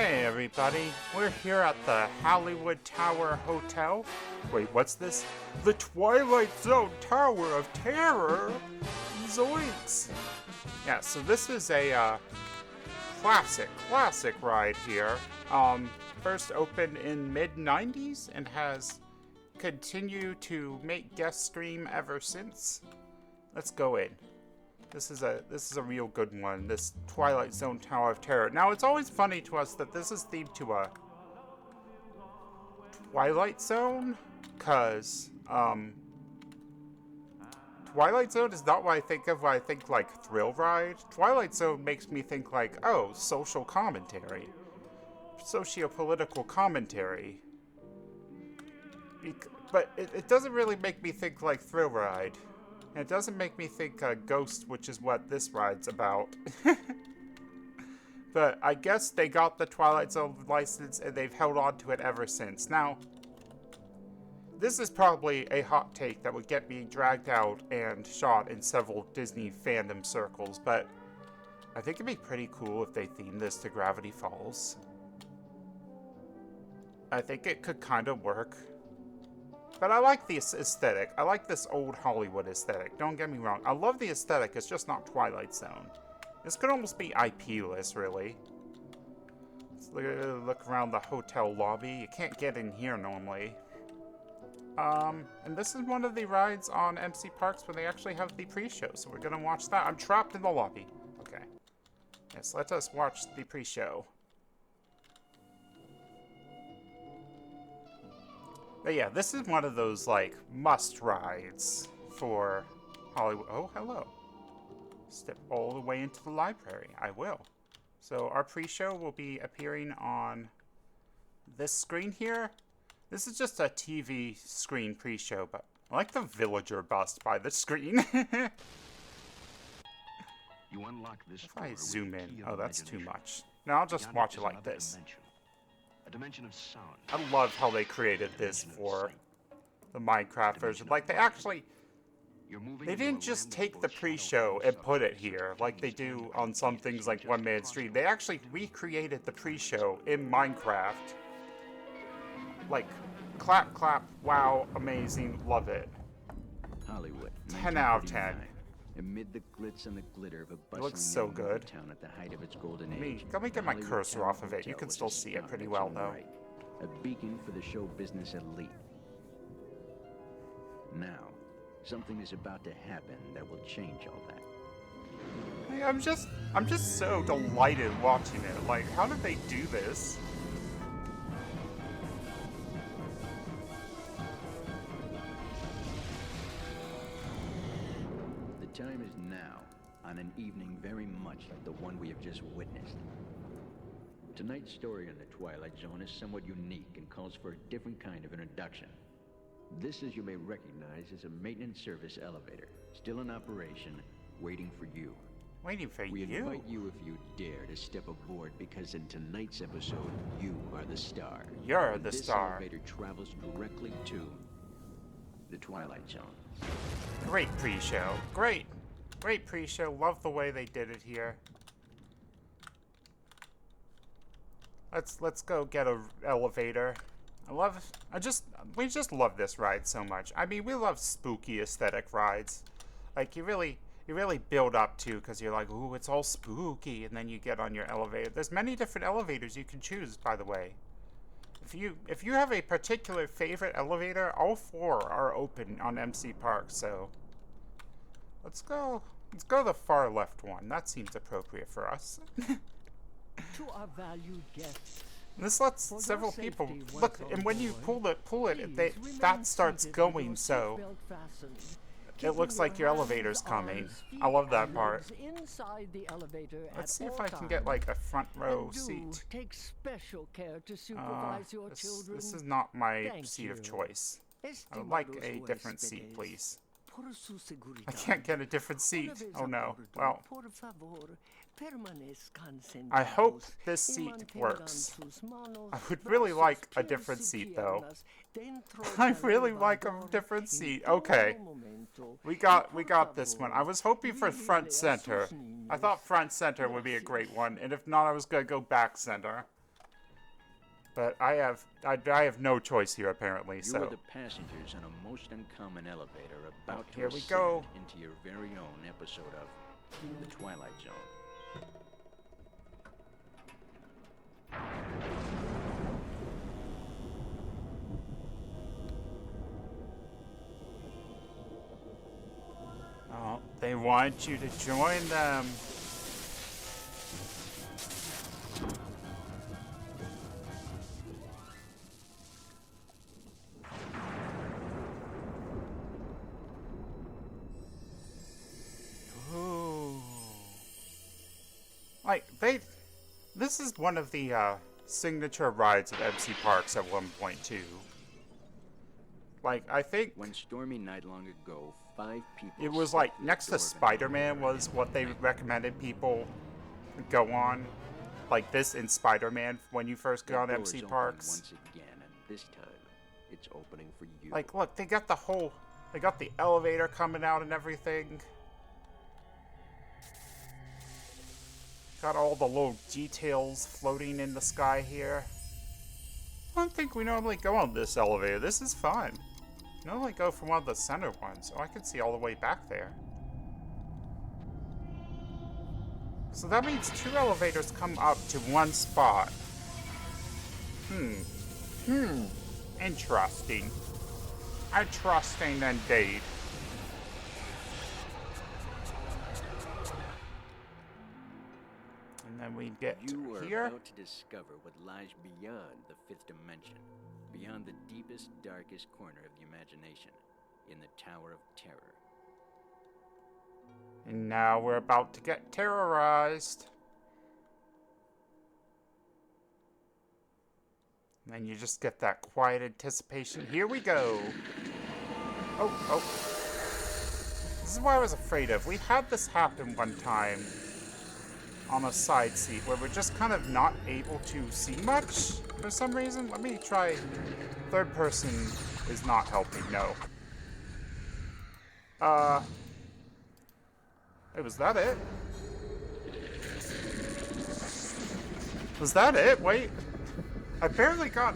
Hey everybody, we're here at the Hollywood Tower Hotel. Wait, what's this? The Twilight Zone Tower of Terror? Zoinks! Yeah, so this is a classic ride here. First opened in mid-90s and has continued to make guests scream ever since. Let's go in. This is a real good one, this Twilight Zone Tower of Terror. Now, it's always funny to us that this is themed to a Twilight Zone, because, Twilight Zone is not what I think of when I think, like, thrill ride. Twilight Zone makes me think, like, oh, social commentary. Socio-political commentary. But it doesn't really make me think, like, thrill ride. And it doesn't make me think Ghost, which is what this ride's about. But I guess they got the Twilight Zone license and they've held on to it ever since. Now, this is probably a hot take that would get me dragged out and shot in several Disney fandom circles, but I think it'd be pretty cool if they themed this to Gravity Falls. I think it could kind of work. But I like this aesthetic. I like this old Hollywood aesthetic. Don't get me wrong. I love the aesthetic. It's just not Twilight Zone. This could almost be IP-less, really. Let's look around the hotel lobby. You can't get in here normally. And this is one of the rides on MCParks where they actually have the pre-show. So we're going to watch that. I'm trapped in the lobby. Okay. Yes, let us watch the pre-show. But yeah, this is one of those, like, must rides for Hollywood. Oh, hello. Step all the way into the library. I will. So our pre-show will be appearing on this screen here. This is just a TV screen pre-show, but I like the villager bust by the screen. You unlock this if I zoom in. Oh, that's too much. No, I'll just watch it like this. A dimension of sound. I love how they created this for the Minecraft version. Like, they didn't just take the pre-show and put it here, like they do on some things like One Man Stream. They actually recreated the pre-show in Minecraft. Like, clap, clap, wow, amazing, love it. Hollywood. 10 out of 10. Amid the glitz and the glitter of a bustling looks so good. town at the height of its golden age. Let me get my cursor off of it. You can still see it pretty well, though. Right. A beacon for the show business elite. Now, something is about to happen that will change all that. Hey, I'm just so delighted watching it. Like, how did they do this? The time is now, on an evening very much like the one we have just witnessed. Tonight's story in the Twilight Zone is somewhat unique and calls for a different kind of introduction. This, as you may recognize, is a maintenance service elevator, still in operation, waiting for you. Waiting for you? We invite you, if you dare, to step aboard, because in tonight's episode, you are the star. You're the star. This elevator travels directly to the Twilight Zone. Great pre-show. Great pre-show. Love the way they did it here. Let's go get a elevator. We just love this ride so much. I mean, we love spooky aesthetic rides. Like, you really build up to, because you're like, ooh, it's all spooky, and then you get on your elevator. There's many different elevators you can choose, by the way. If you have a particular favorite elevator, all 4 are open on MCParks, so let's go the far left one. That seems appropriate for us. To our valued guests. This lets several people look, and when you pull it, that starts going, so it looks like your elevator's coming. I love that part. Let's see if I can get like a front row seat. Take special care to supervise your children. This is not my seat of choice. I would like a different seat, please. I can't get a different seat. Oh no. Well, I hope this seat works. I would really like a different seat, though. I really like a different seat. Okay. We got this one. I was hoping for front center. I thought front center would be a great one, and if not, I was gonna go back center. But I have no choice here apparently. You So are the passengers on a most uncommon elevator about to here we ascend go. into your very own episode of The Twilight Zone. Oh, they want you to join them. Ooh. Like, this is one of the signature rides of MCParks at 1.2. Like, I think One stormy night long ago, 5 people... it was like next to Spider-Man was what they recommended people go on. Like this in Spider-Man when you first go on MC Parks. Once again, and this time, it's opening for you. Like, look, they got the elevator coming out and everything. Got all the little details floating in the sky here. I don't think we normally go on this elevator. This is fun. We normally go from one of the center ones. Oh, I can see all the way back there. So that means 2 elevators come up to one spot. Interesting. Interesting indeed. And then we get You are here. about to discover what lies beyond the 5th dimension, beyond the deepest, darkest corner of the imagination, in the Tower of Terror. And now we're about to get terrorized. And then you just get that quiet anticipation. Here we go. Oh. This is what I was afraid of. We had this happen one time on a side seat where we're just kind of not able to see much for some reason. Let me try. Third person is not helping. No. Hey, was that it? Was that it? Wait. I barely got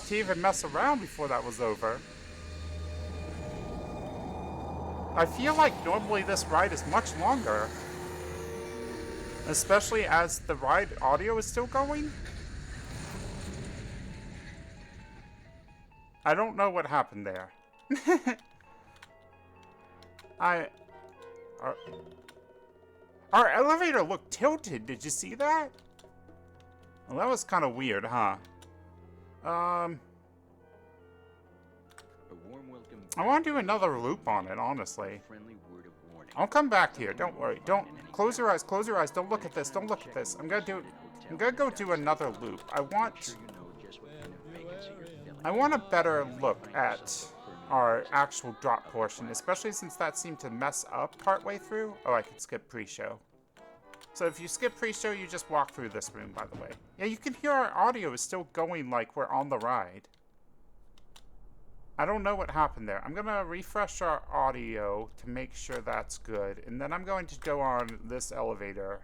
to even mess around before that was over. I feel like normally this ride is much longer. Especially as the ride audio is still going. I don't know what happened there. Our elevator looked tilted. Did you see that? Well, that was kind of weird, huh? A warm welcome. I want to do another loop on it, honestly. Friendly word of warning. I'll come back here. Don't worry. Don't close your eyes. Close your eyes. Don't look at this. Don't look at this. I'm gonna go do another loop. I want a better look at our actual drop portion, especially since that seemed to mess up partway through. Oh, I could skip pre-show. So if you skip pre-show, you just walk through this room, by the way. Yeah, you can hear our audio is still going like we're on the ride. I don't know what happened there. I'm going to refresh our audio to make sure that's good. And then I'm going to go on this elevator.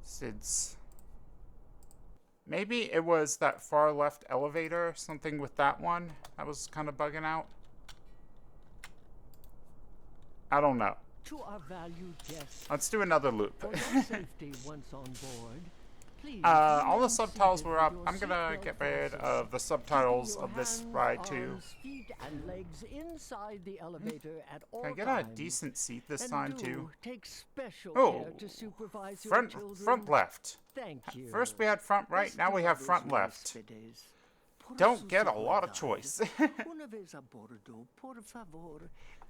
Since maybe it was that far left elevator, something with that one that was kind of bugging out. I don't know. To our valued guests, Let's do another loop. for your safety once on board, please All the remain subtitles seated were with up. your I'm gonna seatbelt get rid fastened. of the subtitles Keeping of your this hands, ride too. arms, feet, and legs inside the elevator at all Can I get times. a decent seat this And time do too? take special Oh, care to supervise your front children. left. Thank you. First we had front right, now we have front left. Don't get a lot of choice.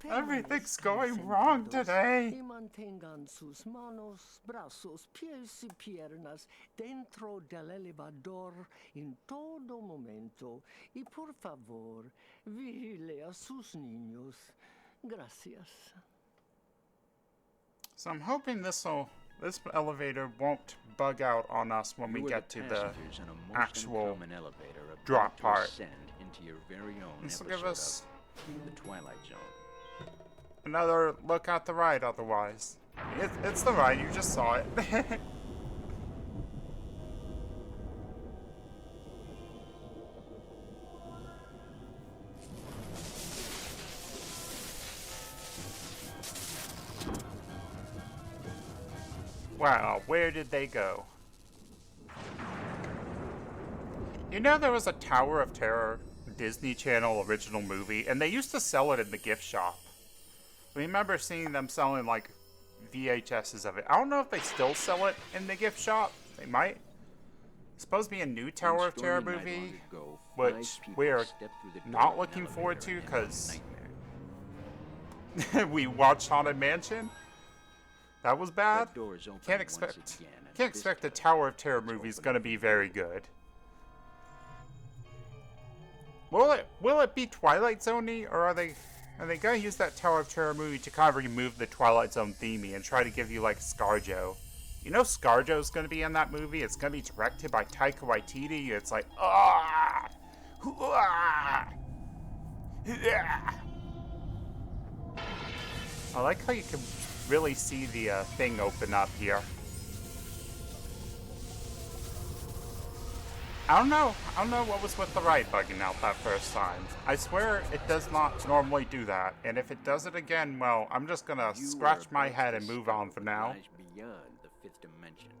Everything's going wrong today. Y mantengan sus manos, brazos, pies y piernas dentro del elevador en todo momento. Y por favor, vigile a sus niños. Gracias. So I'm hoping this elevator won't bug out on us when we You are get to the passengers on a most actual uncommon elevator about drop to part. ascend into your very own This will episode give us of The Twilight Zone. another look at the ride otherwise. It's the ride, you just saw it. Wow, where did they go? You know there was a Tower of Terror Disney Channel original movie, and they used to sell it in the gift shop. I remember seeing them selling, like, VHSs of it. I don't know if they still sell it in the gift shop. They might. It's supposed to be a new Tower of Terror movie, which we're not looking forward to, because we watched Haunted Mansion. That was bad. Can't expect a Tower of Terror movie is going to be very good. Will it be Twilight Zone-y, or are they gonna use that Tower of Terror movie to kind of remove the Twilight Zone themey and try to give you like ScarJo? You know ScarJo's gonna be in that movie. It's gonna be directed by Taika Waititi. It's like ah, ah, ah. I like how you can really see the thing open up here. I don't know what was with the ride bugging out that first time. I swear it does not normally do that, and if it does it again, well, I'm just gonna scratch my head and move on for now. Beyond the fifth dimension,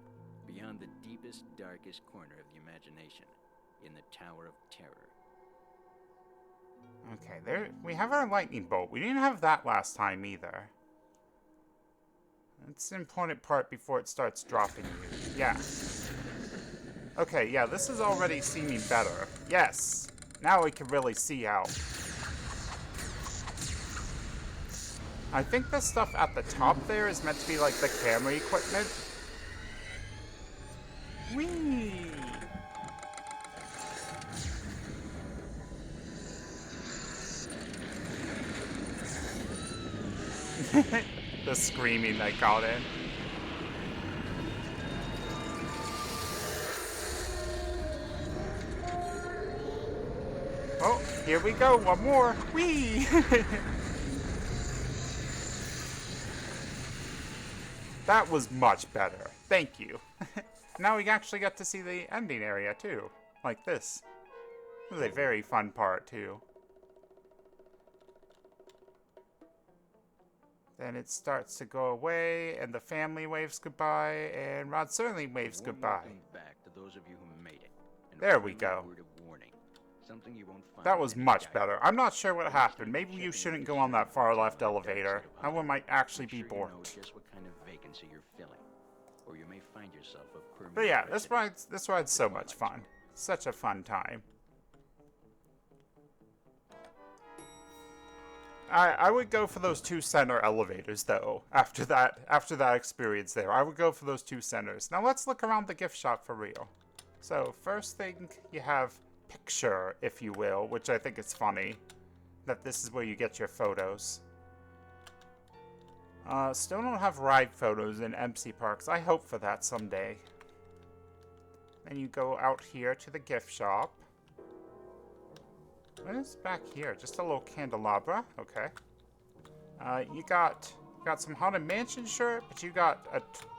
beyond the deepest, darkest corner of the imagination, in the Tower of Terror. Okay, there we have our lightning bolt. We didn't have that last time either. It's an important part before it starts dropping you. Yeah. Okay, yeah, this is already seeming better. Yes! Now we can really see out. I think the stuff at the top there is meant to be like the camera equipment. Whee! The screaming that got in. Oh, here we go, one more. Whee! That was much better. Thank you. Now we actually get to see the ending area too. Like this. This is a very fun part too. Then it starts to go away, and the family waves goodbye, and Rod Serling waves goodbye. Back to those of you who made it. There we go. That was much better. I'm not sure what happened. Maybe you shouldn't go on that far left elevator. That one might actually be borked. Just what kind of vacancy you're filling, or you may find yourself a permanent But yeah, this resident. ride's so much fun. Such a fun time. I would go for those two center elevators though. After that experience there, I would go for those two centers. Now let's look around the gift shop for real. So first thing, you have picture, if you will, which I think is funny, that this is where you get your photos. Still don't have ride photos in MCParks. I hope for that someday. Then you go out here to the gift shop. What is back here? Just a little candelabra. Okay. You got some Haunted Mansion shirt, but you got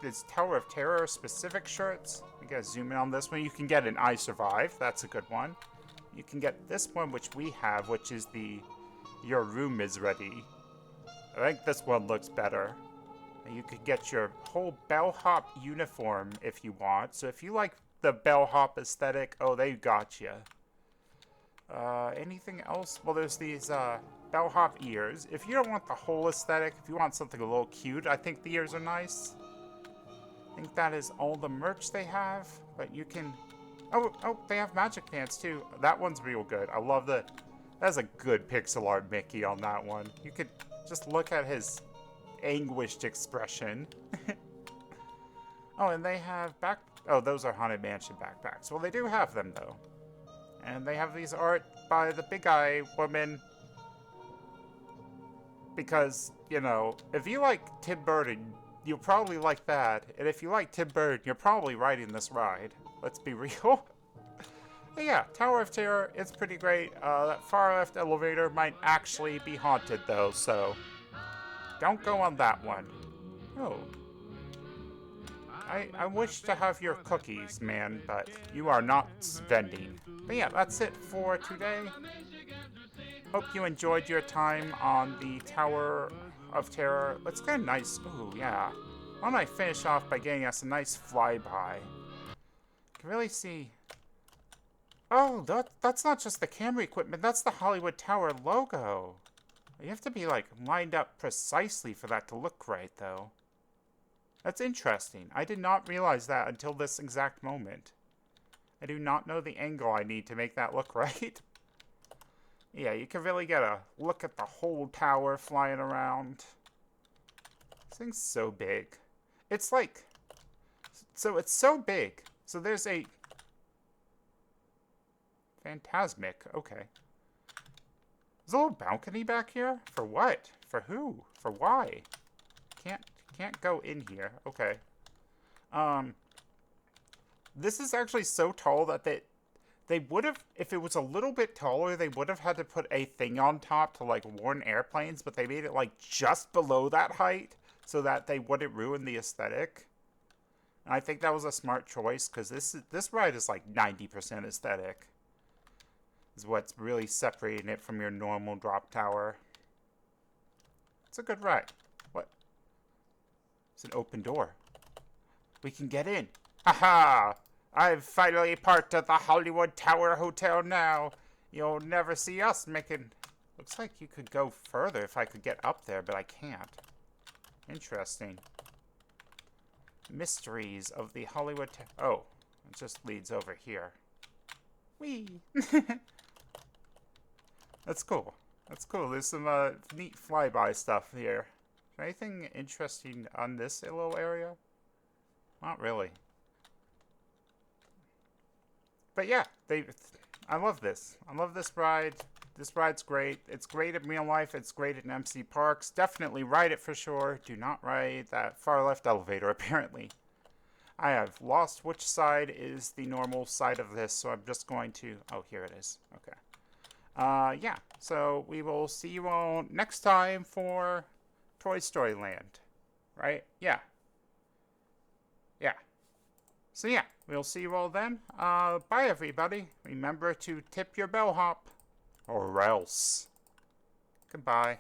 this Tower of Terror specific shirts. You gotta zoom in on this one. You can get an I Survive. That's a good one. You can get this one, which we have, which is the Your Room is Ready. I think this one looks better. And you could get your whole bellhop uniform if you want. So if you like the bellhop aesthetic, oh, they got you. Anything else? Well, there's these bellhop ears. If you don't want the whole aesthetic, if you want something a little cute, I think the ears are nice. I think that is all the merch they have. But you can... Oh, they have magic pants too. That one's real good. I love the... That's a good pixel art Mickey on that one. You could just look at his anguished expression. Oh, and they have Oh, those are Haunted Mansion backpacks. Well, they do have them though. And they have these art by the Big Eye Woman. Because, you know, if you like Tim Burton, you'll probably like that. And if you like Tim Burton, you're probably riding this ride. Let's be real. But yeah, Tower of Terror, it's pretty great. That far left elevator might actually be haunted though, so don't go on that one. Oh. I wish to have your cookies, man, but you are not vending. But yeah, that's it for today. Hope you enjoyed your time on the Tower of Terror. Let's get a nice... Ooh, yeah. Why don't I finish off by getting us a nice flyby? You can really see... Oh, that's not just the camera equipment, that's the Hollywood Tower logo. You have to be, like, lined up precisely for that to look right, though. That's interesting. I did not realize that until this exact moment. I do not know the angle I need to make that look right. Yeah, you can really get a look at the whole tower flying around. This thing's so big. It's like... So it's so big. So there's a... Phantasmic. Okay. There's a little balcony back here? For what? For who? For why? Can't go in here. Okay. This is actually so tall that they would have, if it was a little bit taller, they would have had to put a thing on top to, like, warn airplanes, but they made it, like, just below that height so that they wouldn't ruin the aesthetic. And I think that was a smart choice, because this ride is, like, 90% aesthetic. Is what's really separating it from your normal drop tower. It's a good ride. What? It's an open door. We can get in. Haha! I've finally parked at the Hollywood Tower Hotel now. You'll never see us making... Looks like you could go further if I could get up there, but I can't. Interesting. Mysteries of the Hollywood... Oh, it just leads over here. Whee! That's cool. That's cool. There's some neat flyby stuff here. Is there anything interesting on this little area? Not really. But yeah, I love this. I love this ride. This ride's great. It's great in real life. It's great in MCParks. Definitely ride it for sure. Do not ride that far left elevator, apparently. I have lost which side is the normal side of this, so I'm just going to... Oh, here it is. Okay. Yeah, so we will see you all next time for Toy Story Land. Right? Yeah. Yeah. So yeah, we'll see you all then. Bye everybody. Remember to tip your bellhop. Or else. Goodbye.